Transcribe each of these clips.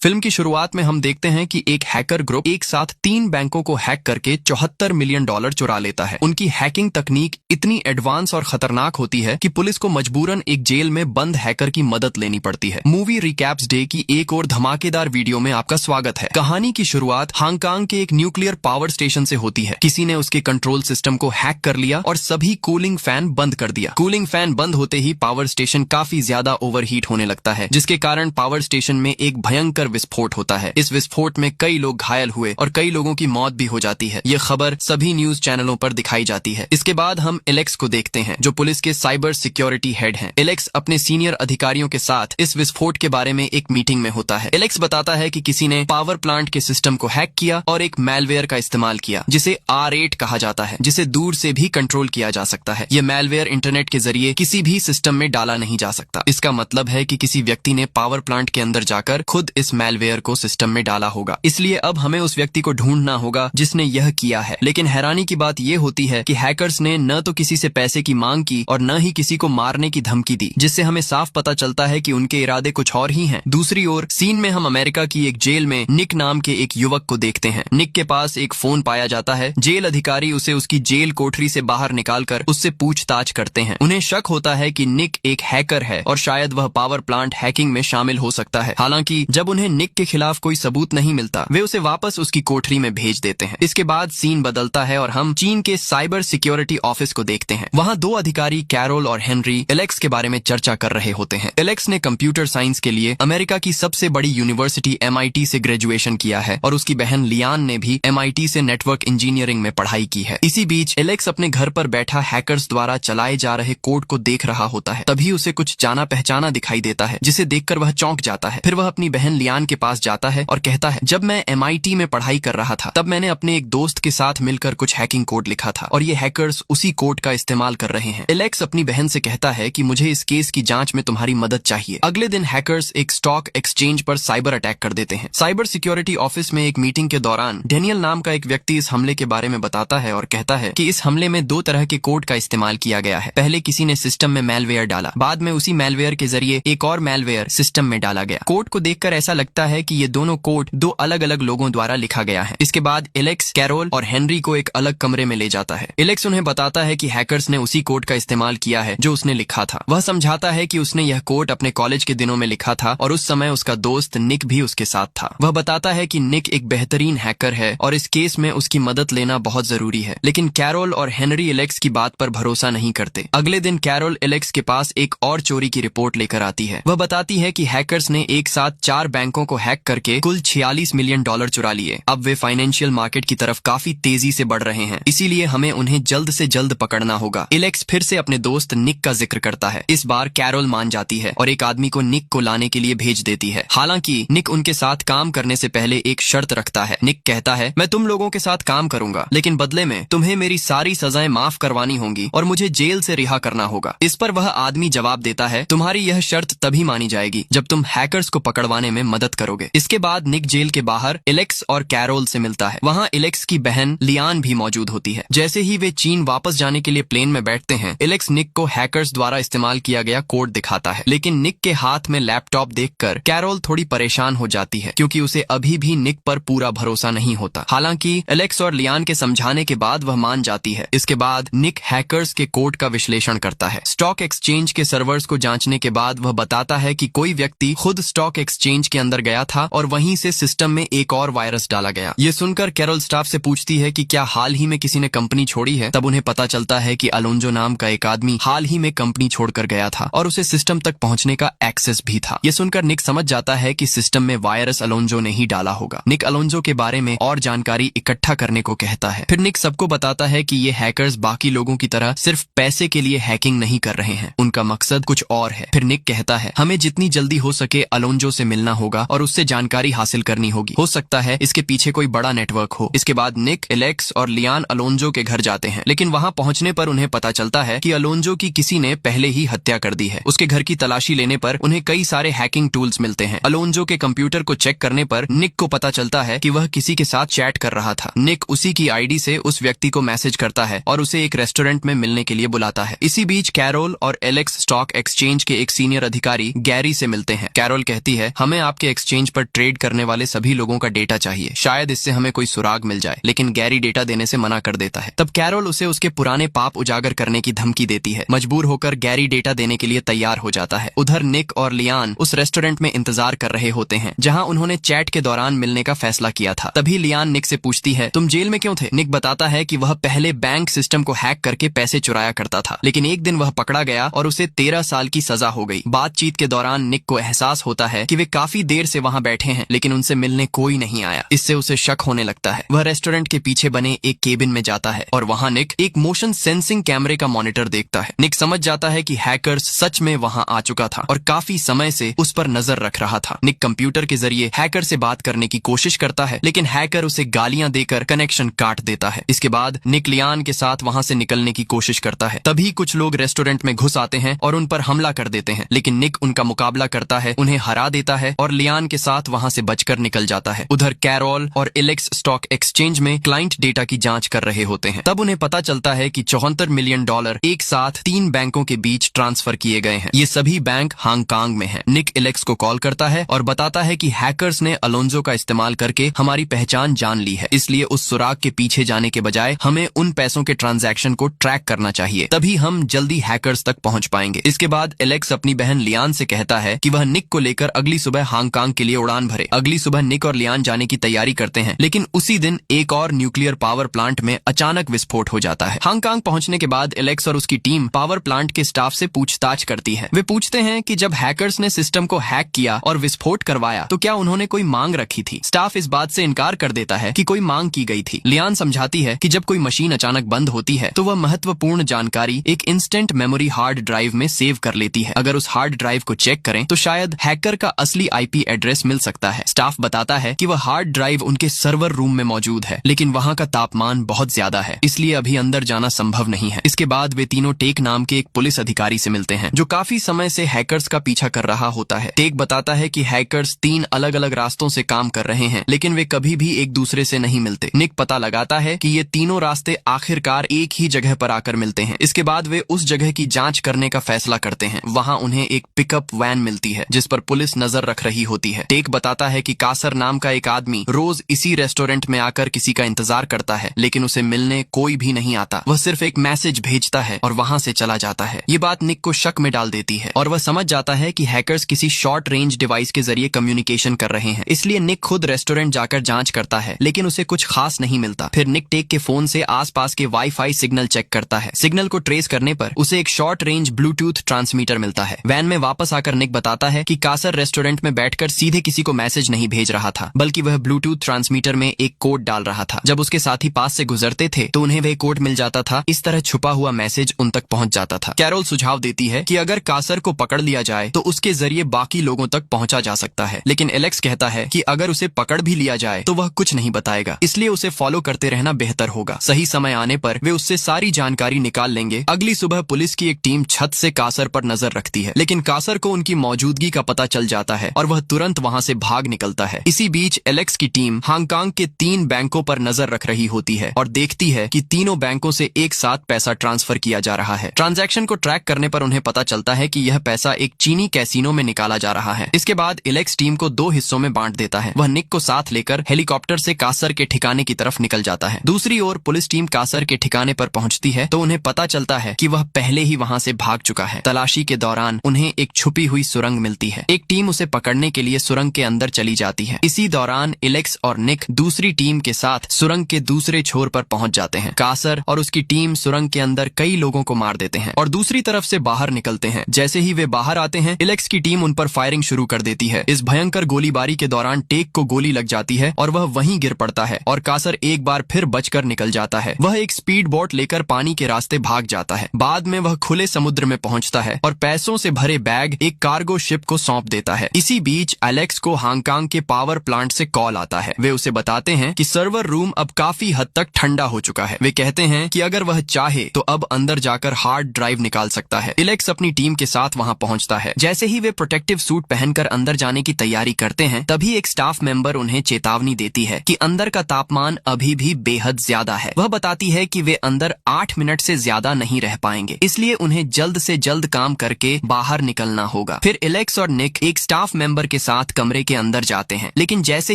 Film की शुरुआत में हम देखते हैं कि एक हैकर ग्रुप एक साथ 3 बैंकों को हैक करके $74 मिलियन चुरा लेता है। उनकी हैकिंग तकनीक इतनी एडवांस और खतरनाक होती है कि पुलिस को मजबूरन एक जेल में बंद हैकर की मदद लेनी पड़ती है। मूवी रिकैप्स डे की एक और धमाकेदार वीडियो में आपका स्वागत है। कहानी की शुरुआत हांगकांग के एक न्यूक्लियर पावर स्टेशन से होती है। किसी ने उसके कंट्रोल सिस्टम को हैक कर लिया और सभी कूलिंग फैन बंद कर दिया। कूलिंग फैन बंद होते ही पावर स्टेशन काफी ज्यादा ओवरहीट होने लगता है, जिसके कारण पावर स्टेशन में एक भयंकर विस्फोट होता है। इस विस्फोट में कई लोग घायल हुए और कई लोगों की मौत भी हो जाती है। ये खबर सभी न्यूज चैनलों पर दिखाई जाती है। इसके बाद हम एलेक्स को देखते हैं, जो पुलिस के साइबर सिक्योरिटी हेड हैं। एलेक्स अपने सीनियर अधिकारियों के साथ इस विस्फोट के बारे में एक मीटिंग में होता है। एलेक्स बताता है कि किसी ने पावर प्लांट के सिस्टम को हैक किया और एक मैलवेयर का इस्तेमाल किया, जिसे R8 कहा जाता है, जिसे दूर से भी कंट्रोल किया जा सकता है। यह मैलवेयर इंटरनेट के जरिए किसी भी सिस्टम में डाला नहीं जा सकता। इसका मतलब है कि किसी व्यक्ति ने पावर प्लांट के अंदर जाकर खुद इस मैलवेयर को सिस्टम में डाला होगा। इसलिए अब हमें उस व्यक्ति को ढूंढना होगा जिसने यह किया है। लेकिन हैरानी की बात यह होती है कि हैकर्स ने न तो किसी से पैसे की मांग की और न ही किसी को मारने की धमकी दी, जिससे हमें साफ पता चलता है कि उनके इरादे कुछ और ही हैं। दूसरी ओर सीन में हम अमेरिका की एक जेल में निक नाम के एक युवक को देखते हैं। निक के पास एक फोन पाया जाता है। जेल अधिकारी उसे उसकी जेल कोठरी से बाहर निकालकर उससे पूछताछ करते हैं। उन्हें शक होता है कि निक एक हैकर है और शायद वह पावर प्लांट हैकिंग में शामिल हो सकता है। हालांकि जब उन्हें निक के खिलाफ कोई सबूत नहीं मिलता, वे उसे वापस उसकी कोठरी में भेज देते हैं। इसके बाद सीन बदलता है और हम चीन के साइबर सिक्योरिटी ऑफिस को देखते हैं। वहाँ 2 अधिकारी कैरोल और हेनरी एलेक्स के बारे में चर्चा कर रहे होते हैं। एलेक्स ने कंप्यूटर साइंस के लिए अमेरिका की सबसे बड़ी यूनिवर्सिटी MIT से ग्रेजुएशन किया है और उसकी बहन लियान ने भी MIT से नेटवर्क इंजीनियरिंग में पढ़ाई की है। इसी बीच एलेक्स अपने घर पर बैठा हैकर्स द्वारा चलाए जा रहे कोड को देख रहा होता है। तभी उसे कुछ जाना पहचाना दिखाई देता है, जिसे देखकर वह चौंक जाता है। फिर वह अपनी बहन लियान के पास जाता है और कहता है, जब मैं MIT में पढ़ाई कर रहा था तब मैंने अपने एक दोस्त के साथ मिलकर कुछ हैकिंग कोड लिखा था और ये हैकर्स उसी कोड का इस्तेमाल कर रहे हैं। एलेक्स अपनी बहन से कहता है कि मुझे इस केस की जांच में तुम्हारी मदद चाहिए। अगले दिन हैकर्स एक स्टॉक एक्सचेंज पर साइबर अटैक कर देते हैं। साइबर सिक्योरिटी ऑफिस में एक मीटिंग के दौरान डेनियल नाम का एक व्यक्ति इस हमले के बारे में बताता है और कहता है कि इस हमले में 2 तरह के कोड का इस्तेमाल किया गया है। पहले किसी ने सिस्टम में मैलवेयर डाला, बाद में उसी मैलवेयर के जरिए एक और मैलवेयर सिस्टम में डाला गया। कोड को देखकर ऐसा लगता है कि ये दोनों कोड 2 अलग अलग लोगों द्वारा लिखा गया है। इसके बाद एलेक्स कैरोल और हेनरी को एक अलग कमरे में ले जाता है। एलेक्स उन्हें बताता है कि हैकर्स ने उसी कोड का इस्तेमाल किया है जो उसने लिखा था। वह समझाता है कि उसने यह कोड अपने कॉलेज के दिनों में लिखा था और उस समय उसका दोस्त निक भी उसके साथ था। वह बताता है कि निक एक बेहतरीन हैकर है और इस केस में उसकी मदद लेना बहुत जरूरी है। लेकिन कैरोल और हेनरी एलेक्स की बात पर भरोसा नहीं करते। अगले दिन कैरोल एलेक्स के पास एक और चोरी की रिपोर्ट लेकर आती है। वह बताती है कि हैकर्स ने एक साथ 4 बैंकों को हैक करके कुल $46 मिलियन चुरा लिए। अब वे फाइनेंशियल मार्केट की तरफ काफी तेजी से बढ़ रहे हैं, इसीलिए हमें उन्हें जल्द से जल्द पकड़ना होगा। एलेक्स फिर से अपने दोस्त निक का जिक्र करता है। इस बार कैरोल मान जाती है और एक आदमी को निक को लाने के लिए भेज देती है। हालांकि निक उनके साथ काम करने से पहले एक शर्त रखता है। निक कहता है, मैं तुम लोगों के साथ काम करूंगा, लेकिन बदले में तुम्हें मेरी सारी सजाएं माफ करवानी होंगी और मुझे जेल से रिहा करना होगा। इस पर वह आदमी जवाब देता है, तुम्हारी यह शर्त तभी मानी जाएगी जब तुम हैकर्स को पकड़वाने में मदद करोगे। इसके बाद निक जेल के बाहर एलेक्स और कैरोल से मिलता है। वहाँ एलेक्स की बहन लियान भी मौजूद होती है। जैसे ही वे चीन वापस जाने के लिए प्लेन में बैठते हैं, एलेक्स निक को हैकर्स द्वारा इस्तेमाल किया गया कोड दिखाता है। लेकिन निक के हाथ में लैपटॉप देखकर कैरोल थोड़ी परेशान हो जाती है, क्योंकि उसे अभी भी निक पर पूरा भरोसा नहीं होता। हालांकि एलेक्स और लियान के समझाने के बाद वह मान जाती है। इसके बाद निक हैकर्स के कोड का विश्लेषण करता है। स्टॉक एक्सचेंज के सर्वर्स को जांचने के बाद वह बताता है कि कोई व्यक्ति खुद स्टॉक एक्सचेंज के अंदर गया था और वहीं से सिस्टम में एक और वायरस डाला गया। ये सुनकर कैरोल स्टाफ से पूछती है कि क्या हाल ही में किसी ने कंपनी छोड़ी है। तब उन्हें पता चलता है कि अलोंजो नाम का एक आदमी हाल ही में कंपनी छोड़कर गया था और उसे सिस्टम तक पहुंचने का एक्सेस भी था। ये सुनकर निक समझ जाता है कि सिस्टम में वायरस अलोंजो ने ही डाला होगा। निक अलोंजो के बारे में और जानकारी इकट्ठा करने को कहता है। फिर निक सबको बताता है कि ये हैकर्स बाकी लोगों की तरह सिर्फ पैसे के लिए हैकिंग नहीं कर रहे हैं, उनका मकसद कुछ और है। फिर निक कहता है, हमें जितनी जल्दी हो सके अलोंजो से मिलना होगा और उससे जानकारी हासिल करनी होगी। हो सकता है इसके पीछे कोई बड़ा नेटवर्क हो। इसके बाद निक, एलेक्स और लियान अलोंजो के घर जाते हैं, लेकिन वहां पहुंचने पर उन्हें पता चलता है कि अलोंजो की किसी ने पहले ही हत्या कर दी है। उसके घर की तलाशी लेने पर उन्हें कई सारे हैकिंग टूल्स मिलते हैं। अलोंजो के कंप्यूटर को चेक करने पर निक को पता चलता है कि वह किसी के साथ चैट कर रहा था। निक उसी की आईडी से उस व्यक्ति को मैसेज करता है और उसे एक रेस्टोरेंट में मिलने के लिए बुलाता है। इसी बीच कैरोल और एलेक्स स्टॉक एक्सचेंज के एक सीनियर अधिकारी गैरी से मिलते हैं। कैरोल कहती है, हमें आपके एक्सचेंज पर ट्रेड करने वाले सभी लोगों का डेटा चाहिए, शायद इससे हमें कोई सुराग मिल जाए। लेकिन गैरी डेटा देने से मना कर देता है। तब कैरोल उसे उसके पुराने पाप उजागर करने की धमकी देती है। मजबूर होकर गैरी डेटा देने के लिए तैयार हो जाता है। उधर निक और लियान उस रेस्टोरेंट में इंतजार कर रहे होते हैं जहां उन्होंने चैट के दौरान मिलने का फैसला किया था। तभी लियान निक से पूछती है, तुम जेल में क्यों थे? निक बताता है कि वह पहले बैंक सिस्टम को हैक करके पैसे चुराया करता था, लेकिन एक दिन वह पकड़ा गया और उसे 13 साल की सजा हो गई। बातचीत के दौरान निक को एहसास होता है कि वे काफी देर से वहां बैठे हैं, लेकिन उनसे मिलने कोई नहीं आया। इससे उसे शक होने लगता है। वह रेस्टोरेंट के पीछे बने एक केबिन में जाता है और वहां निक एक मोशन सेंसिंग कैमरे का मॉनिटर देखता है। निक समझ जाता है कि हैकर्स सच में वहां आ चुका था और काफी समय से उस पर नजर रख रहा था। निक कंप्यूटर के जरिए हैकर से बात करने की कोशिश करता है, लेकिन हैकर उसे गालियां देकर कनेक्शन काट देता है। इसके बाद निक लियान के साथ वहां से निकलने की कोशिश करता है। तभी कुछ लोग रेस्टोरेंट में घुस आते हैं और उन पर हमला कर देते हैं, लेकिन निक उनका मुकाबला करता है, उन्हें हरा देता है और लियान के साथ वहां से बचकर निकल जाता है। उधर कैरोल और एलेक्स स्टॉक एक्सचेंज में क्लाइंट डेटा की जांच कर रहे होते हैं। तब उन्हें पता चलता है कि $74 मिलियन एक साथ 3 बैंकों के बीच ट्रांसफर किए गए हैं। ये सभी बैंक हांगकांग में हैं। निक एलेक्स को कॉल करता है और बताता है कि हैकर्स ने अलोंजो का इस्तेमाल करके हमारी पहचान जान ली है, इसलिए उस सुराग के पीछे जाने के बजाय हमें उन पैसों के ट्रांजैक्शन को ट्रैक करना चाहिए, तभी हम जल्दी हैकर्स तक पहुंच पाएंगे। इसके बाद एलेक्स अपनी बहन लियान से कहता है कि वह निक को लेकर अगली सुबह हांगकांग के लिए उड़ान भरे। अगली सुबह निक और लियान जाने की तैयारी करते हैं, लेकिन उसी दिन एक और न्यूक्लियर पावर प्लांट में अचानक विस्फोट हो जाता है। हांगकांग पहुंचने के बाद एलेक्स और उसकी टीम पावर प्लांट के स्टाफ से पूछताछ करती है। वे पूछते हैं कि जब हैकर्स ने सिस्टम को हैक किया और विस्फोट करवाया तो क्या उन्होंने कोई मांग रखी थी? स्टाफ इस बात से इनकार कर देता है कि कोई मांग की गई थी। लियान समझाती है कि जब कोई मशीन अचानक बंद होती है तो वह महत्वपूर्ण जानकारी एक इंस्टेंट मेमोरी हार्ड ड्राइव में सेव कर लेती है। अगर उस हार्ड ड्राइव को चेक करें तो शायद हैकर का असली IP एड्रेस मिल सकता है। स्टाफ बताता है कि वह हार्ड ड्राइव उनके सर्वर रूम में मौजूद है, लेकिन वहाँ का तापमान बहुत ज्यादा है, इसलिए अभी अंदर जाना संभव नहीं है। इसके बाद वे तीनों टेक नाम के एक पुलिस अधिकारी से मिलते हैं जो काफी समय से हैकर्स का पीछा कर रहा होता है। टेक बताता है कि हैकर्स 3 अलग अलग रास्तों से काम कर रहे हैं, लेकिन वे कभी भी एक दूसरे से नहीं मिलते। निक पता लगाता है कि ये तीनों रास्ते आखिरकार एक ही जगह पर आकर मिलते हैं। इसके बाद वे उस जगह की जांच करने का फैसला करते हैं। वहां उन्हें एक पिकअप वैन मिलती है जिस पर पुलिस नजर रख रही होती है। टेक बताता है कि कासर नाम का एक आदमी रोज इसी रेस्टोरेंट में आकर किसी का इंतजार करता है, लेकिन उसे मिलने कोई भी नहीं आता। वह सिर्फ एक मैसेज भेजता है और वहां से चला जाता है। ये बात निक को शक में डाल देती है और वह समझ जाता है कि हैकर्स किसी शॉर्ट रेंज डिवाइस के जरिए कम्युनिकेशन कर रहे हैं। इसलिए निक खुद रेस्टोरेंट जाकर जांच करता है, लेकिन उसे कुछ खास नहीं मिलता। फिर निक टेक के फोन से आसपास के वाईफाई सिग्नल चेक करता है। सिग्नल को ट्रेस करने पर उसे एक शॉर्ट रेंज ब्लूटूथ ट्रांसमीटर मिलता है। वैन में वापस आकर निक बताता है कि कासर रेस्टोरेंट में बैठकर सीधे किसी को मैसेज नहीं भेज रहा था, बल्कि वह ब्लूटूथ ट्रांसमीटर में एक कोड डाल रहा था। जब उसके साथी पास से गुजरते थे तो उन्हें वह कोड मिल जाता था। इस तरह छुपा हुआ मैसेज उन तक पहुंच जाता था। कैरोल सुझाव देती है कि अगर कासर को पकड़ लिया जाए तो उसके जरिए बाकी लोगों तक पहुंचा जा सकता है, लेकिन एलेक्स कहता है कि अगर उसे पकड़ भी लिया जाए तो वह कुछ नहीं बताएगा, इसलिए उसे फॉलो करते रहना बेहतर होगा। सही समय आने पर वे उससे सारी जानकारी निकाल लेंगे। अगली सुबह पुलिस की एक टीम छत से कासर पर नजर रखती है, लेकिन कासर को उनकी मौजूदगी का पता चल जाता है और वह तुरंत वहां से भाग निकलता है। इसी बीच एलेक्स की टीम हांगकांग के 3 बैंकों पर नजर रख रही होती है और देखती है कि तीनों बैंकों से एक साथ पैसा ट्रांसफर किया जा रहा है। ट्रांजैक्शन को ट्रैक करने पर उन्हें पता चलता है कि यह पैसा एक चीनी कैसीनो में निकाला जा रहा है। इसके बाद एलेक्स टीम को 2 हिस्सों में बांट देता है। वह निक को साथ लेकर हेलीकॉप्टर से कासर के ठिकाने की तरफ निकल जाता है। दूसरी ओर पुलिस टीम कासर के ठिकाने पर पहुंचती है तो उन्हें पता चलता है कि वह पहले ही वहां से भाग चुका है। तलाशी के दौरान उन्हें एक छुपी हुई सुरंग मिलती है। एक टीम उसे पकड़ने के लिए सुरंग के अंदर चली जाती है। इसी दौरान एलेक्स और निक दूसरी टीम के साथ सुरंग के दूसरे छोर पर पहुंच जाते हैं। कासर और उसकी टीम सुरंग के अंदर कई लोगों को मार देते हैं और दूसरी तरफ से बाहर निकलते हैं। जैसे ही वे बाहर आते हैं, एलेक्स की टीम उन पर फायरिंग शुरू कर देती है। इस भयंकर गोलीबारी के दौरान टेक को गोली लग जाती है और वह वहीं गिर पड़ता है और कासर एक बार फिर बचकर निकल जाता है। वह एक स्पीड बोट लेकर पानी के रास्ते भाग जाता है। बाद में वह खुले समुद्र में पहुंचता है और पैसों से भरे बैग एक कार्गो शिप को सौंप देता है। इसी बीच एलेक्स को हांगकांग के पावर प्लांट से कॉल आता है। वे उसे बताते हैं कि सर्वर रूम अब काफी हद तक ठंडा हो चुका है। वे कहते हैं कि अगर वह चाहे तो अब अंदर जाकर हार्ड ड्राइव निकाल सकता है। एलेक्स अपनी टीम के साथ वहां पहुंचता है। जैसे ही वे प्रोटेक्टिव सूट पहनकर अंदर जाने की तैयारी करते हैं, तभी एक स्टाफ मेंबर उन्हें चेतावनी देती है कि अंदर का तापमान अभी भी बेहद ज्यादा है। वह बताती है कि वे अंदर 8 मिनट से ज्यादा नहीं रह पाएंगे, इसलिए उन्हें जल्द से जल्द काम करके बाहर निकलना होगा। फिर एलेक्स और निक एक स्टाफ मेंबर के साथ कमरे के अंदर जाते हैं, लेकिन जैसे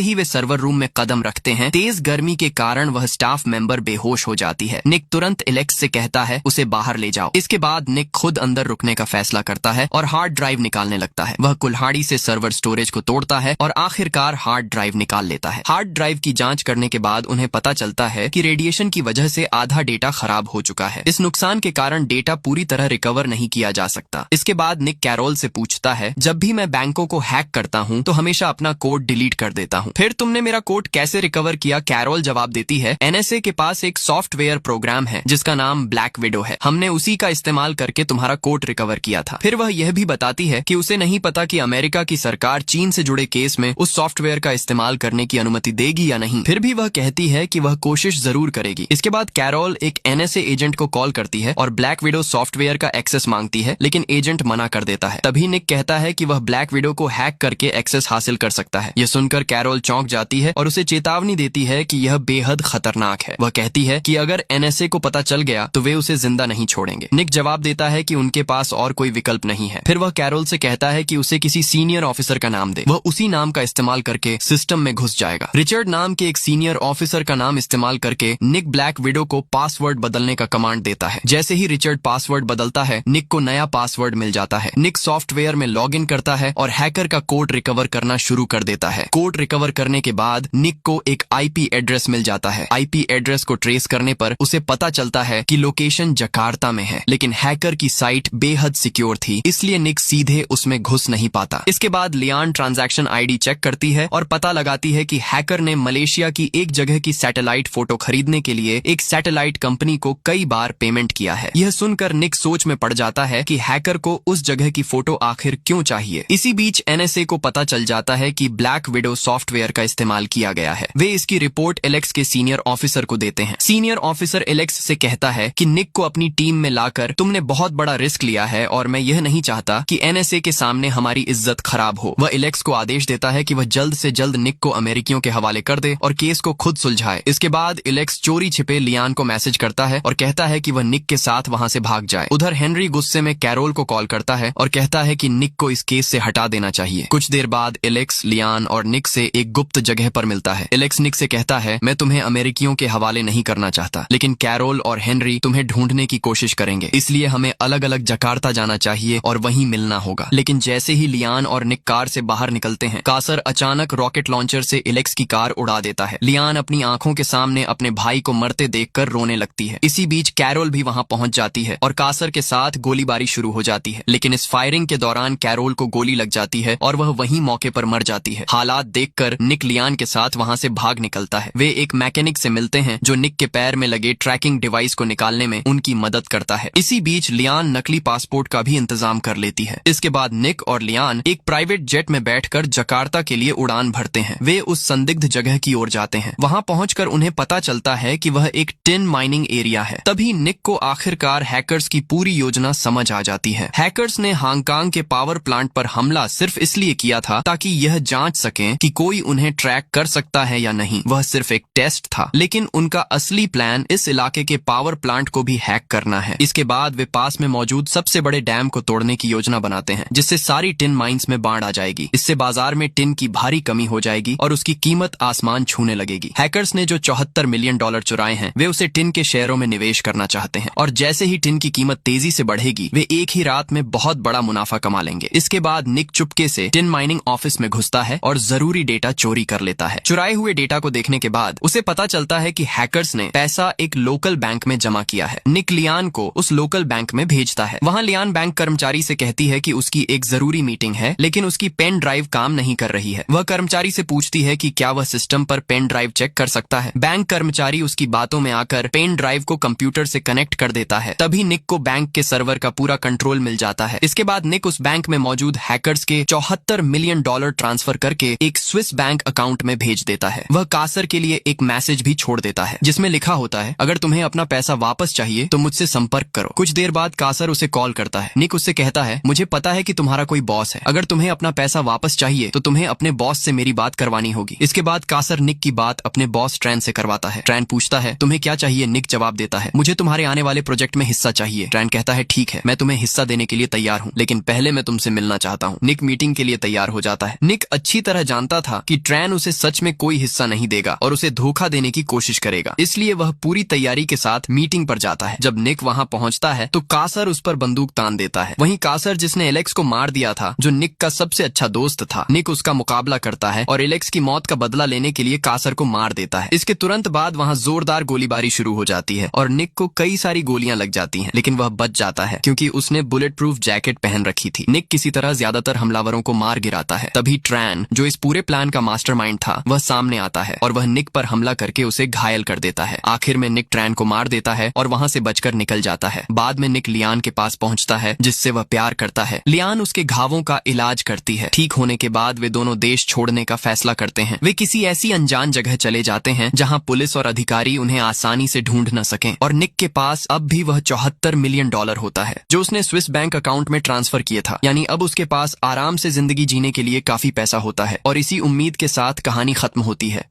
ही वे सर्वर रूम में कदम रखते हैं, तेज गर्मी के कारण वह स्टाफ मेंबर बेहोश हो जाती है। निक तुरंत एलेक्स से कहता है उसे बाहर ले जाओ। इसके बाद निक खुद अंदर रुकने का फैसला करता है और हार्ड ड्राइव निकालने लगता है। वह कुल्हाड़ी से सर्वर स्टोरेज को तोड़ता है और आखिरकार हार्ड ड्राइव निकाल लेता है। हार्ड ड्राइव की जांच करने के बाद उन्हें पता चलता है कि रेडिएशन की वजह से आधा डेटा खराब हो चुका है। इस नुकसान के कारण डेटा पूरी तरह रिकवर नहीं किया जा सकता। इसके बाद निक कैरोल से पूछता है, जब भी मैं बैंकों को हैक करता हूँ तो हमेशा अपना कोड डिलीट कर देता हूँ, फिर तुमने मेरा कोड कैसे रिकवर किया? कैरोल जवाब देती है, एनएसए के पास एक सॉफ्टवेयर प्रोग्राम है जिसका नाम ब्लैक विडो है। हमने उसी का इस्तेमाल करके तुम्हारा कोड रिकवर किया था। फिर वह यह भी बताती है कि उसे नहीं पता कि अमेरिका की सरकार चीन से जुड़े केस में उस सॉफ्टवेयर का इस्तेमाल करने की अनुमति देगी या नहीं। फिर भी वह कहती है कि वह कोशिश जरूर करेगी। इसके बाद कैरोल एक एनएसए एजेंट को कॉल करती है और ब्लैक विडो सॉफ्टवेयर का एक्सेस मांगती है, लेकिन एजेंट मना कर देता है। तभी निक कहता है कि वह ब्लैक विडो को हैक करके एक्सेस हासिल कर सकता है। यह सुनकर कैरोल चौंक जाती है और उसे चेतावनी देती है कि यह बेहद खतरनाक है। वह कहती है कि अगर एनएसए को पता चल गया तो वे उसे जिंदा नहीं छोड़ेंगे। निक जवाब देता है कि उनके पास और कोई विकल्प नहीं है। फिर वह कैरोल से कहता है कि उसे किसी सीनियर ऑफिसर का नाम दे। वह उसी नाम का इस्तेमाल करके सिस्टम में घुस जाएगा। रिचर्ड नाम के एक सीनियर ऑफिसर का नाम इस्तेमाल करके निक ब्लैक विडो को पासवर्ड बदलने का कमांड देता है। जैसे ही रिचर्ड पासवर्ड बदलता है, निक को नया पासवर्ड मिल जाता है। निक सॉफ्टवेयर में लॉग इन करता है और हैकर का कोड रिकवर करना शुरू कर देता है। कोड रिकवर करने के बाद निक को एक आईपी एड्रेस मिल जाता है। आईपी एड्रेस को ट्रेस करने पर उसे पता चलता है कि लोकेशन जकार्ता में है, लेकिन हैकर की साइट बेहद सिक्योर थी, इसलिए निक सीधे उसमें घुस नहीं पाता। इसके बाद लियान ट्रांजैक्शन आईडी चेक करती है और पता लगाती है कि हैकर ने मलेशिया की एक जगह की सैटेलाइट फोटो खरीदने के लिए एक सैटेलाइट कंपनी को कई बार पेमेंट किया है। यह सुनकर निक सोच में पड़ जाता है कि हैकर को उस जगह की फोटो आखिर क्यों चाहिए। इसी बीच एनएसए को पता चल जाता है कि ब्लैक विडो सॉफ्टवेयर का इस्तेमाल किया गया है। वे इसकी रिपोर्ट एलेक्स के सीनियर ऑफिसर को देते हैं। सीनियर ऑफिसर एलेक्स से कहता है कि निक को अपनी टीम में लाकर तुमने बहुत बड़ा रिस्क लिया है और मैं यह नहीं चाहता कि एनएसए के सामने हमारी इज्जत खराब हो। वह एलेक्स को आदेश देता है कि वह जल्द से जल्द निक को अमेरिकियों के हवाले कर दे और केस को खुद सुलझाए। इसके बाद एलेक्स चोरी छिपे लियान को मैसेज करता है और कहता है कि वह निक के साथ वहां से भाग जाए। उधर हेनरी गुस्से में कैरोल को कॉल करता है और कहता है कि निक को इस केस से हटा देना चाहिए। कुछ देर बाद एलेक्स लियान और निक से एक गुप्त जगह पर मिलता है। एलेक्स निक से कहता है, मैं तुम्हें अमेरिकियों के हवाले नहीं करना चाहता, लेकिन कैरोल और हेनरी तुम्हें ढूंढने की कोशिश करेंगे, इसलिए हमें अलग अलग जकार्ता जाना चाहिए और वहीं मिलना होगा। लेकिन जैसे ही लियान और निक कार से बाहर निकलते हैं, कासर अचानक रॉकेट लॉन्चर से एलेक्स की कार उड़ा देता है। लियान अपनी आंखों के सामने अपने भाई को मरते देखकर रोने लगती है। इसी बीच कैरोल भी वहां पहुंच जाती है और कासर के साथ गोलीबारी शुरू हो जाती है, लेकिन इस फायरिंग के दौरान कैरोल को गोली लग जाती है और वह वहीं मौके पर मर जाती है। हालात देखकर निक लियान के साथ वहां से भाग निकलता है। वे एक मैकेनिक से मिलते हैं जो निक के पैर में लगे ट्रैकिंग डिवाइस को निकालने में उनकी मदद करता है। इसी बीच लियान नकली पासपोर्ट का भी इंतजाम कर लेती है। इसके बाद निक और लियान एक प्राइवेट जेट में बैठकर जकार्ता के लिए उड़ान भरते हैं। वे उस संदिग्ध जगह की ओर जाते हैं। वहां पहुंचकर उन्हें पता चलता है कि वह एक टिन माइनिंग एरिया है। तभी निक को आखिरकार हैकर्स की पूरी योजना समझ आ जाती है। हैकर्स ने हांगकांग के पावर प्लांट पर हमला सिर्फ इसलिए किया था ताकि यह जांच सकें कि कोई उन्हें ट्रैक कर सकता है या नहीं। वह सिर्फ एक टेस्ट था, लेकिन उनका असली प्लान इस इलाके के पावर प्लांट को भी हैक करना है। इसके बाद वे पास में मौजूद सबसे बड़े डैम को तोड़ने की योजना बनाते हैं, जिससे सारी टिन माइंस में बाढ़ आ जाएगी। इससे बाजार में टिन की भारी कमी हो जाएगी और उसकी कीमत आसमान छूने लगेगी। हैकर्स ने जो $74 मिलियन चुराए हैं, वे उसे टिन के शेयरों में निवेश करना चाहते हैं और जैसे ही टिन की कीमत तेजी से बढ़ेगी, वे एक ही रात में बहुत बड़ा मुनाफा कमा लेंगे। इसके बाद निक चुपके से टिन माइनिंग ऑफिस में घुसता है और जरूरी डेटा चोरी कर लेता है। चुराए हुए डेटा को देखने के बाद उसे पता चलता है कि हैकर्स ने पैसा एक लोकल बैंक में जमा किया है। निक लियान को उस लोकल बैंक में भेजता है। वहां लियान बैंक कर्मचारी से कहती है कि उसकी एक जरूरी मीटिंग है, लेकिन उसकी पेन ड्राइव काम नहीं कर रही है। वह कर्मचारी से पूछती है कि क्या वह सिस्टम पर पेन ड्राइव चेक कर सकता है। बैंक कर्मचारी उसकी बातों में आकर पेन ड्राइव को कंप्यूटर से कनेक्ट कर देता है। तभी निक को बैंक के सर्वर का पूरा कंट्रोल मिल जाता है। इसके बाद निक उस बैंक में मौजूद हैकर्स के $74 मिलियन ट्रांसफर करके एक स्विस बैंक अकाउंट में भेज देता है। वह कासर के लिए एक मैसेज भी छोड़ देता है, जिसमें लिखा होता है, अगर तुम्हें अपना पैसा वापस चाहिए तो मुझसे संपर्क करो। कुछ देर बाद कासर उसे कॉल करता है। निक उससे कहता है, मुझे पता है कि तुम्हारा कोई बॉस है, अगर तुम्हें अपना पैसा वापस चाहिए तो तुम्हें अपने बॉस से मेरी बात करवानी होगी। इसके बाद कासर निक की बात अपने बॉस ट्रैन से करवाता है। ट्रैन पूछता है, तुम्हें क्या चाहिए? निक जवाब देता है, मुझे तुम्हारे आने वाले प्रोजेक्ट में हिस्सा चाहिए। ट्रैन कहता है, ठीक है, मैं तुम्हें हिस्सा देने के लिए तैयार हूँ, लेकिन पहले मैं तुमसे मिलना चाहता हूँ। निक मीटिंग के लिए तैयार तैयार हो जाता है। निक अच्छी तरह जानता था कि ट्रैन उसे सच में कोई हिस्सा नहीं देगा और उसे धोखा देने की कोशिश करेगा, इसलिए वह पूरी तैयारी के साथ मीटिंग पर जाता है। जब निक वहां पहुंचता है तो कासर उस पर बंदूक तान देता है। वहीं कासर, जिसने एलेक्स को मार दिया था, जो निक का सबसे अच्छा दोस्त था, निक उसका मुकाबला करता है और एलेक्स की मौत का बदला लेने के लिए कासर को मार देता है। इसके तुरंत बाद वहां जोरदार गोलीबारी शुरू हो जाती है और निक को कई सारी गोलियां लग जाती हैं, लेकिन वह बच जाता है क्योंकि उसने बुलेट प्रूफ जैकेट पहन रखी थी। निक किसी तरह ज्यादातर हमलावरों को मार गिराता है। तभी ट्रैन, जो इस पूरे प्लान का मास्टरमाइंड था, वह सामने आता है और वह निक पर हमला करके उसे घायल कर देता है। आखिर में निक ट्रैन को मार देता है और वहां से बचकर निकल जाता है। बाद में निक लियान के पास पहुंचता है, जिससे वह प्यार करता है। लियान उसके घावों का इलाज करती है। ठीक होने के बाद वे दोनों देश छोड़ने का फैसला करते हैं। वे किसी ऐसी अनजान जगह चले जाते हैं जहां पुलिस और अधिकारी उन्हें आसानी से ढूंढ न सकें। और निक के पास अब भी वह $74 मिलियन होता है जो उसने स्विस बैंक अकाउंट में ट्रांसफर किए था। यानी अब उसके पास आराम से जिंदगी जीने के लिए काफी पैसा होता है। और इसी उम्मीद के साथ कहानी खत्म होती है।